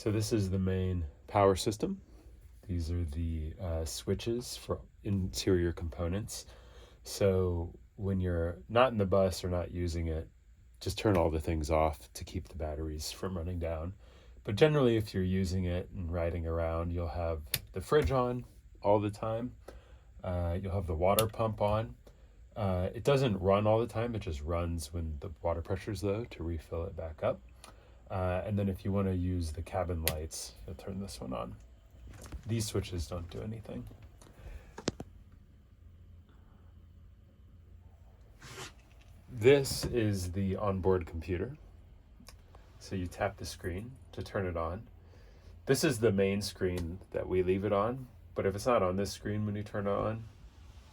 So this is the main power system. These are the switches for interior components. So when you're not in the bus or not using it, just turn all the things off to keep the batteries from running down. But generally, if you're using it and riding around, you'll have the fridge on all the time. You'll have the water pump on. It doesn't run all the time, it just runs when the water pressure is low to refill it back up. And then if you want to use the cabin lights, you'll turn this one on. These switches don't do anything. This is the onboard computer. So you tap the screen to turn it on. This is the main screen that we leave it on, but if it's not on this screen when you turn it on,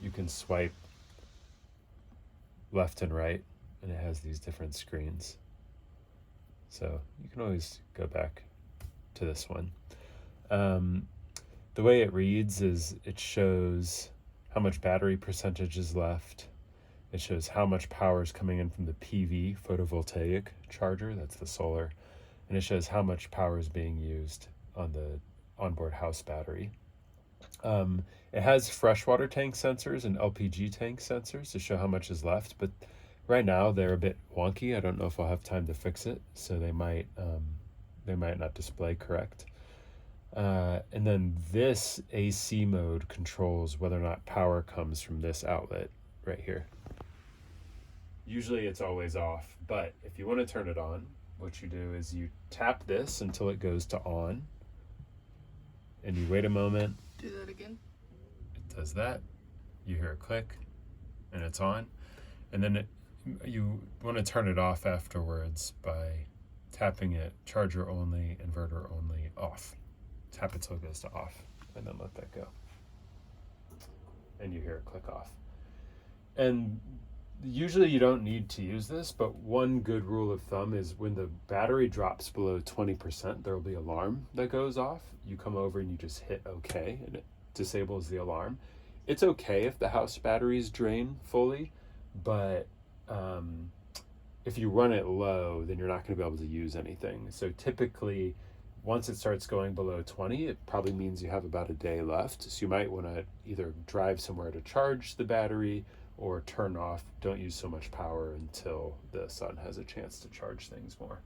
you can swipe left and right, and it has these different screens. So you can always go back to this one. The way it reads is it shows how much battery percentage is left. It shows how much power is coming in from the PV, photovoltaic charger, that's the solar, and it shows how much power is being used on the onboard house battery. It has freshwater tank sensors and LPG tank sensors to show how much is left, but right now they're a bit wonky. I don't know if I'll have time to fix it, so they might not display correct. And then this AC mode controls whether or not power comes from this outlet right here. Usually it's always off, but if you want to turn it on, what you do is you tap this until it goes to on, and you wait a moment. Do that again. It does that. You hear a click, and it's on. And then you want to turn it off afterwards by tapping it charger only, inverter only, off. Tap it till it goes to off, and then let that go. And you hear it click off. And usually you don't need to use this, but one good rule of thumb is when the battery drops below 20%, there will be an alarm that goes off. You come over and you just hit OK, and it disables the alarm. It's okay if the house batteries drain fully, but if you run it low, then you're not going to be able to use anything. So typically, once it starts going below 20, it probably means you have about a day left. So you might want to either drive somewhere to charge the battery or turn off. Don't use so much power until the sun has a chance to charge things more.